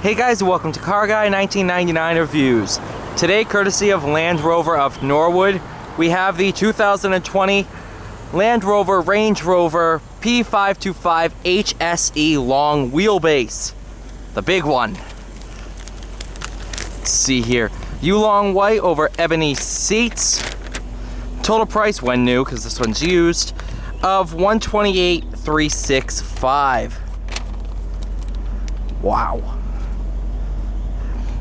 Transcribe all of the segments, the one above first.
Hey guys, welcome to Car Guy 1999 Reviews. Today, courtesy of Land Rover of Norwood, we have the 2020 Land Rover Range Rover P525 HSE long wheelbase. The big one. Let's see here. U-long white over ebony seats. Total price, when new, because this one's used, of $128,365. Wow.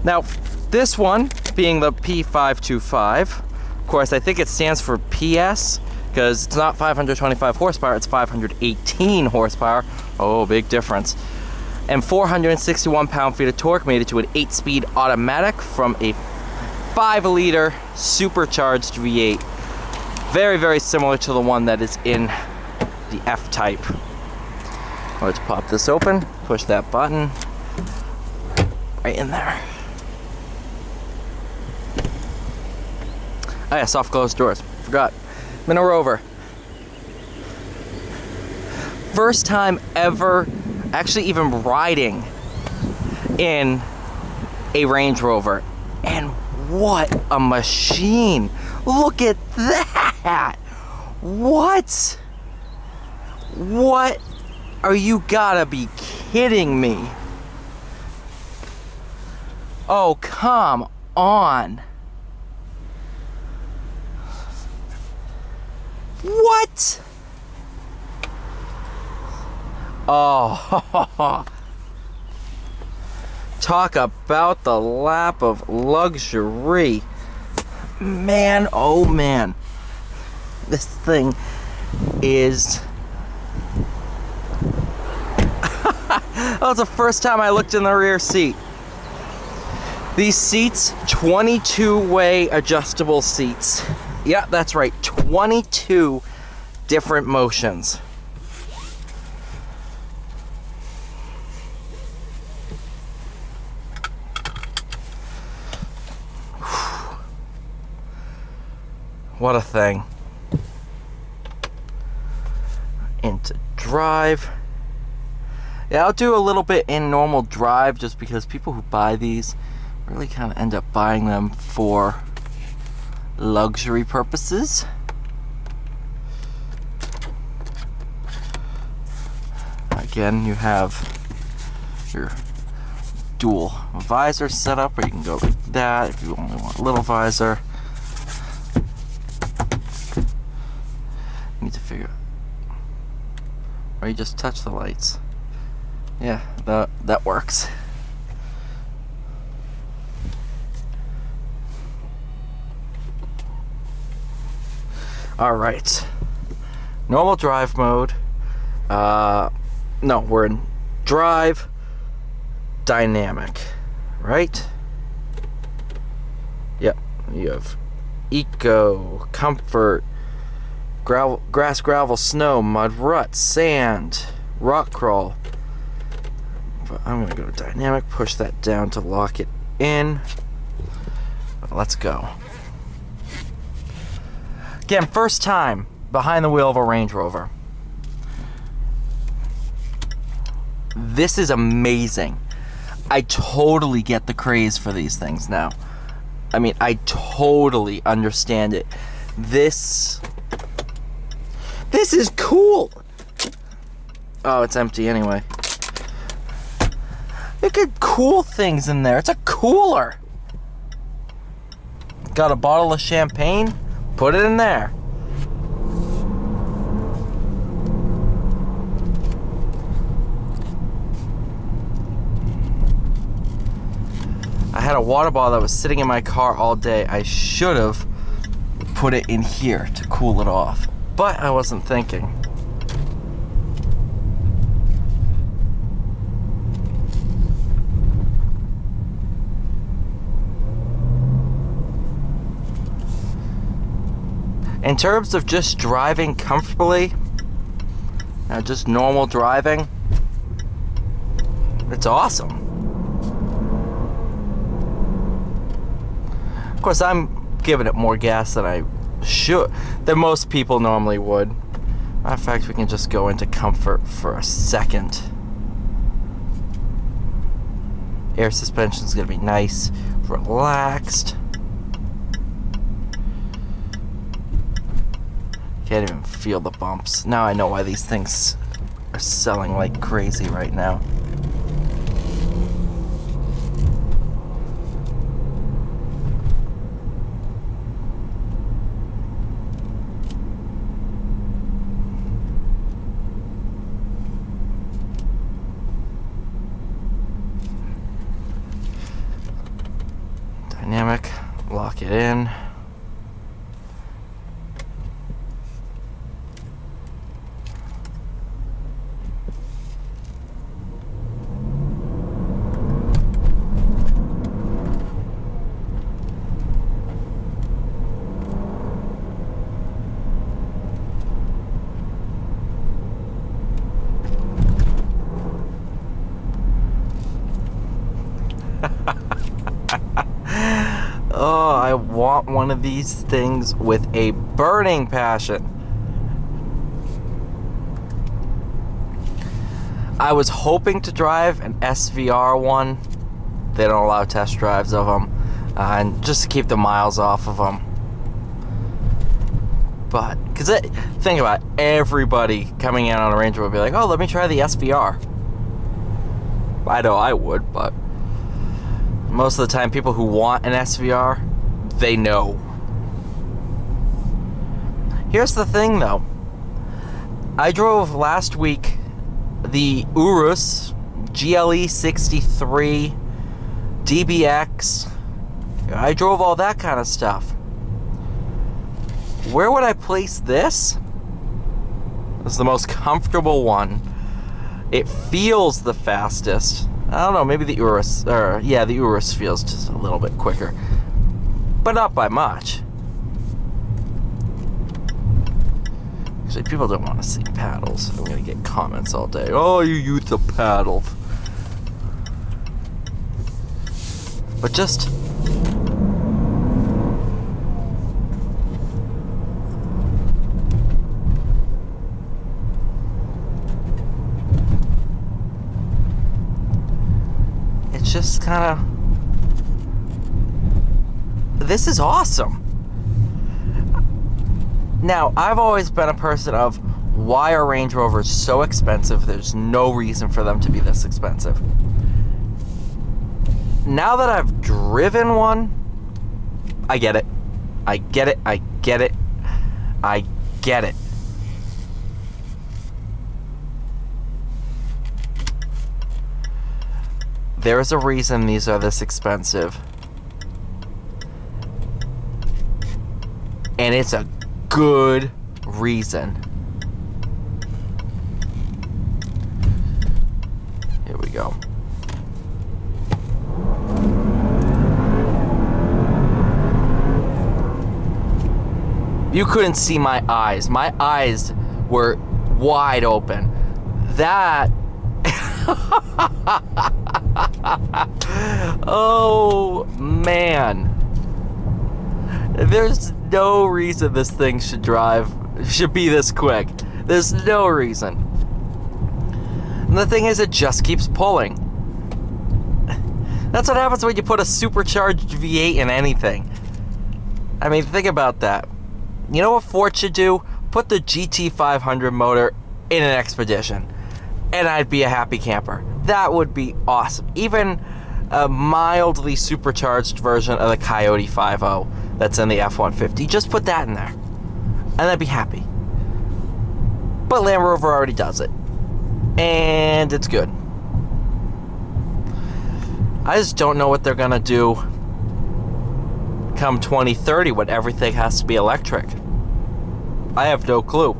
Now, this one being the P525, of course, I think it stands for PS, because it's not 525 horsepower, it's 518 horsepower. Oh, big difference. And 461 pound-feet of torque made it to an 8-speed automatic from a 5-liter supercharged V8. Very, very similar to the one that is in the F-Type. Let's pop this open, push that button, right in there. Oh yeah, soft closed doors. Forgot. I'm in a Rover. First time ever, actually even riding in a Range Rover. And what a machine! Look at that! What? What? Are you gotta be kidding me? Oh, come on. What? Oh, talk about the lap of luxury. Man, oh man. This thing is... That was the first time I looked in the rear seat. These seats, 22-way adjustable seats. Yeah, that's right, 22 different motions. What a thing. Into drive. Yeah, I'll do a little bit in normal drive just because people who buy these really kind of end up buying them for luxury purposes. Again, you have your dual visor setup, or you can go like that if you only want a little visor. You need to figure out, or you just touch the lights. Yeah, that works. Alright, normal drive mode. No, we're in drive dynamic, right? Yep, you have eco, comfort, gravel, grass, gravel, snow, mud, rut, sand, rock crawl. But I'm gonna go to dynamic, push that down to lock it in. Let's go. Again, first time behind the wheel of a Range Rover. This is amazing. I totally get the craze for these things now. I mean, I totally understand it. This is cool. Oh, it's empty anyway. Look at cool things in there. It's a cooler. Got a bottle of champagne. Put it in there. I had a water bottle that was sitting in my car all day. I should have put it in here to cool it off, but I wasn't thinking. In terms of just driving comfortably, just normal driving, it's awesome. Of course, I'm giving it more gas than than most people normally would. Matter of fact, we can just go into comfort for a second. Air suspension is going to be nice, relaxed. Can't even feel the bumps. Now I know why these things are selling like crazy right now. Dynamic, lock it in. Oh, I want one of these things with a burning passion. I was hoping to drive an SVR one. They don't allow test drives of them, and just to keep the miles off of them. But, because think about it, everybody coming in on a Range Rover would be like, oh, let me try the SVR. I know I would, but most of the time, people who want an SVR, they know. Here's the thing, though. I drove last week the Urus GLE 63 DBX. I drove all that kind of stuff. Where would I place this? It's the most comfortable one. It feels the fastest. I don't know, maybe the Urus, yeah, the Urus feels just a little bit quicker, but not by much. Actually, people don't want to see paddles. I'm gonna get comments all day. Oh, you use the paddle. But just just kind of, this is awesome. Now, I've always been a person of, why are Range Rovers so expensive? There's no reason for them to be this expensive. Now that I've driven one, I get it. I get it. I get it. I get it. There is a reason these are this expensive. And it's a good reason. Here we go. You couldn't see my eyes. My eyes were wide open. That oh man, there's no reason this thing should be this quick. There's no reason. And the thing is, it just keeps pulling. That's what happens when you put a supercharged V8 in anything. I mean, think about that. You know what Ford should do? Put the GT500 motor in an Expedition, and I'd be a happy camper. That would be awesome. Even a mildly supercharged version of the Coyote 5.0 that's in the F-150. Just put that in there, and I'd be happy. But Land Rover already does it, and it's good. I just don't know what they're gonna do come 2030 when everything has to be electric. I have no clue.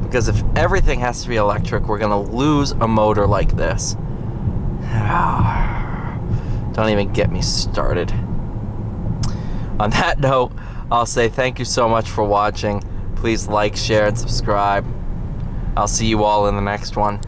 Because if everything has to be electric, we're gonna lose a motor like this. Don't even get me started. On that note, I'll say thank you so much for watching. Please like, share, and subscribe. I'll see you all in the next one.